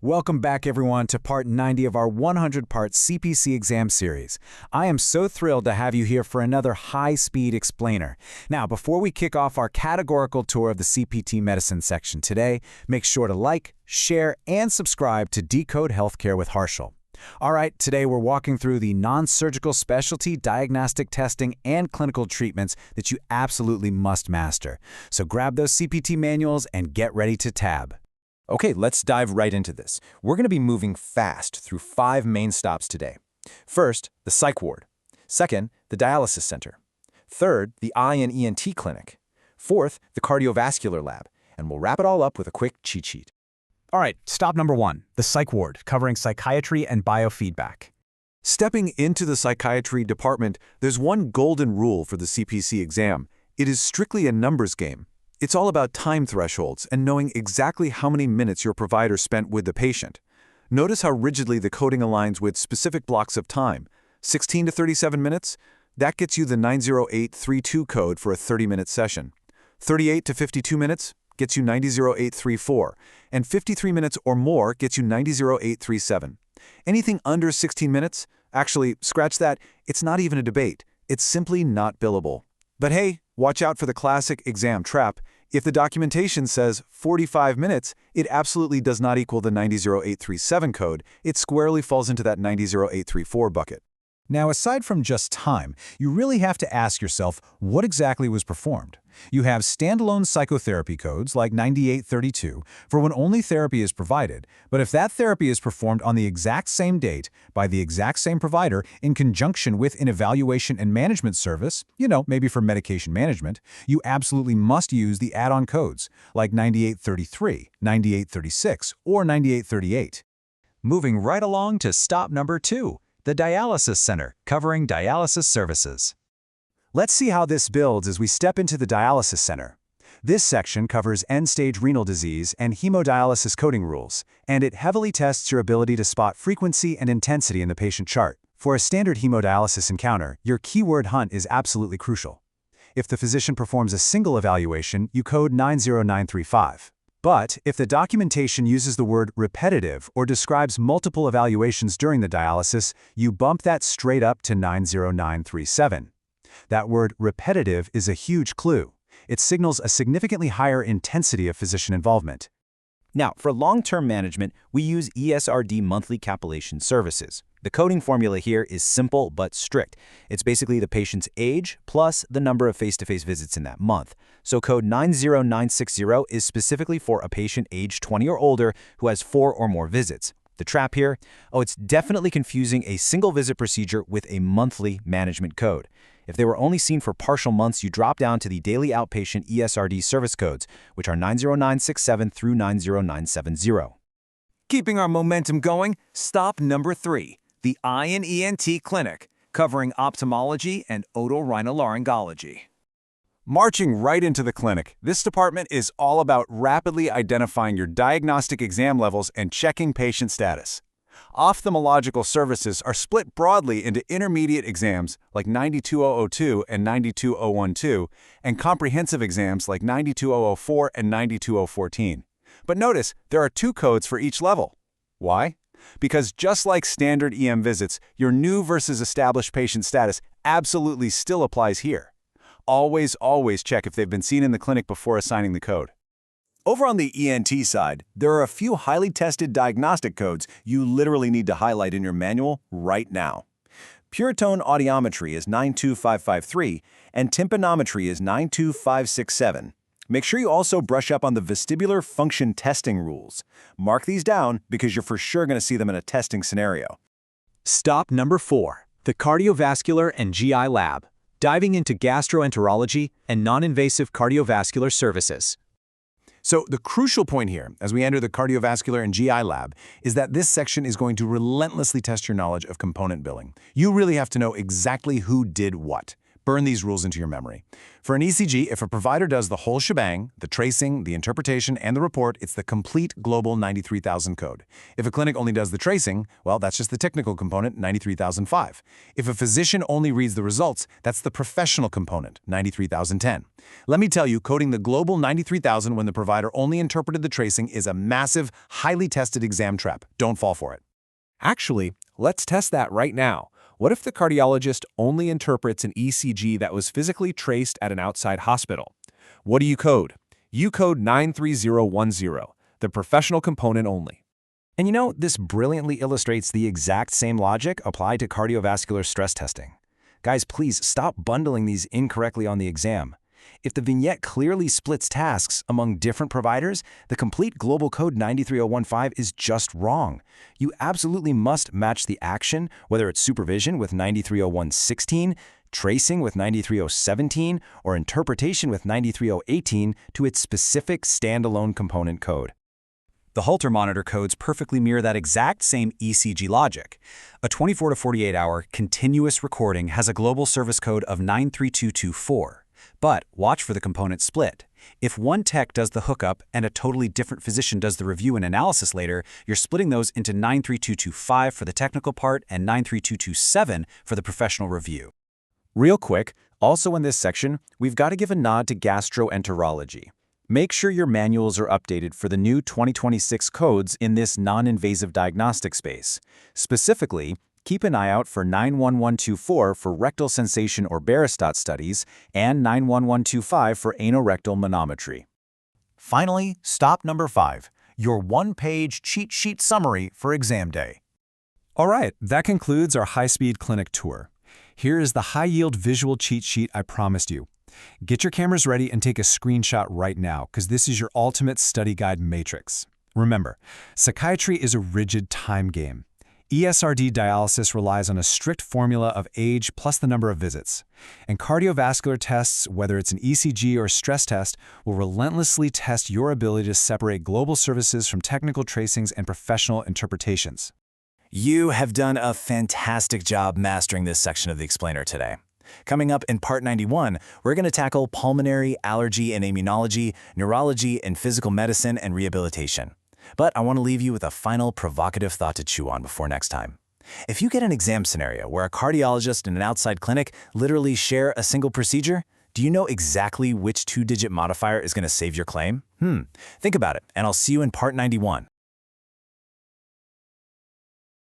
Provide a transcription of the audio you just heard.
Welcome back, everyone, to part 90 of our 100-part CPC exam series. I am so thrilled to have you here for another high-speed explainer. Now, before we kick off our categorical tour of the CPT medicine section today, make sure to like, share, and subscribe to Decode Healthcare with Harshal. All right, today we're walking through the non-surgical specialty diagnostic testing and clinical treatments that you absolutely must master. So grab those CPT manuals and get ready to tab. Okay, let's dive right into this. We're going to be moving fast through 5 main stops today. First, the psych ward. Second, the dialysis center. Third, the eye and ENT clinic. Fourth, the cardiovascular lab. And we'll wrap it all up with a quick cheat sheet. All right, stop number 1, the psych ward, covering psychiatry and biofeedback. Stepping into the psychiatry department, there's one golden rule for the CPC exam. It is strictly a numbers game. It's all about time thresholds and knowing exactly how many minutes your provider spent with the patient. Notice how rigidly the coding aligns with specific blocks of time. 16 to 37 minutes? That gets you the 90832 code for a 30-minute session. 38 to 52 minutes? Gets you 900834. And 53 minutes or more gets you 900837. Anything under 16 minutes? Actually, scratch that. It's not even a debate. It's simply not billable. But hey, watch out for the classic exam trap. If the documentation says 45 minutes, it absolutely does not equal the 900837 code. It squarely falls into that 900834 bucket. Now, aside from just time, you really have to ask yourself what exactly was performed. You have standalone psychotherapy codes like 9832 for when only therapy is provided, but if that therapy is performed on the exact same date by the exact same provider in conjunction with an evaluation and management service, maybe for medication management, you absolutely must use the add-on codes like 9833, 9836, or 9838. Moving right along to stop number 2. The dialysis center, covering dialysis services. Let's see how this builds as we step into the dialysis center. This section covers end-stage renal disease and hemodialysis coding rules, and it heavily tests your ability to spot frequency and intensity in the patient chart. For a standard hemodialysis encounter, your keyword hunt is absolutely crucial. If the physician performs a single evaluation, you code 90935. But if the documentation uses the word repetitive or describes multiple evaluations during the dialysis, you bump that straight up to 90937. That word repetitive is a huge clue. It signals a significantly higher intensity of physician involvement. Now, for long-term management, we use ESRD monthly capillation services. The coding formula here is simple but strict. It's basically the patient's age plus the number of face-to-face visits in that month. So code 90960 is specifically for a patient age 20 or older who has 4 or more visits. The trap here? Oh, it's definitely confusing a single visit procedure with a monthly management code. If they were only seen for partial months, you drop down to the daily outpatient ESRD service codes, which are 90967 through 90970. Keeping our momentum going, stop number 3, the eye and ENT clinic, covering ophthalmology and otorhinolaryngology. Marching right into the clinic, this department is all about rapidly identifying your diagnostic exam levels and checking patient status. Ophthalmological services are split broadly into intermediate exams like 92002 and 92012, and comprehensive exams like 92004 and 92014. But notice, there are 2 codes for each level. Why? Because just like standard EM visits, your new versus established patient status absolutely still applies here. Always check if they've been seen in the clinic before assigning the code. Over on the ENT side, there are a few highly tested diagnostic codes you literally need to highlight in your manual right now. Pure tone audiometry is 92553 and tympanometry is 92567. Make sure you also brush up on the vestibular function testing rules. Mark these down because you're for sure going to see them in a testing scenario. Stop number 4, the cardiovascular and GI lab, diving into gastroenterology and non-invasive cardiovascular services. So the crucial point here, as we enter the cardiovascular and GI lab, is that this section is going to relentlessly test your knowledge of component billing. You really have to know exactly who did what. Burn these rules into your memory. For an ECG, if a provider does the whole shebang, the tracing, the interpretation, and the report, it's the complete global 93,000 code. If a clinic only does the tracing, well, that's just the technical component, 93,005. If a physician only reads the results, that's the professional component, 93,010. Let me tell you, coding the global 93,000 when the provider only interpreted the tracing is a massive, highly tested exam trap. Don't fall for it. Actually, let's test that right now. What if the cardiologist only interprets an ECG that was physically traced at an outside hospital? What do you code? You code 93010, the professional component only. And you know, this brilliantly illustrates the exact same logic applied to cardiovascular stress testing. Guys, please stop bundling these incorrectly on the exam. If the vignette clearly splits tasks among different providers, the complete global code 93015 is just wrong. You absolutely must match the action, whether it's supervision with 93016, tracing with 93017, or interpretation with 93018 to its specific standalone component code. The Holter monitor codes perfectly mirror that exact same ECG logic. A 24 to 48 hour continuous recording has a global service code of 93224. But watch for the component split. If one tech does the hookup and a totally different physician does the review and analysis later, you're splitting those into 93225 for the technical part and 93227 for the professional review. Real quick, also in this section, we've got to give a nod to gastroenterology. Make sure your manuals are updated for the new 2026 codes in this non-invasive diagnostic space. Specifically, keep an eye out for 91124 for rectal sensation or Baristot studies and 91125 for anorectal manometry. Finally, stop number 5, your one-page cheat sheet summary for exam day. All right, that concludes our high-speed clinic tour. Here is the high-yield visual cheat sheet I promised you. Get your cameras ready and take a screenshot right now, because this is your ultimate study guide matrix. Remember, psychiatry is a rigid time game. ESRD dialysis relies on a strict formula of age plus the number of visits. And cardiovascular tests, whether it's an ECG or a stress test, will relentlessly test your ability to separate global services from technical tracings and professional interpretations. You have done a fantastic job mastering this section of the explainer today. Coming up in Part 91, we're going to tackle pulmonary, allergy and immunology, neurology, and physical medicine and rehabilitation. But I want to leave you with a final provocative thought to chew on before next time. If you get an exam scenario where a cardiologist and an outside clinic literally share a single procedure, do you know exactly which two-digit modifier is going to save your claim? Think about it, and I'll see you in Part 91.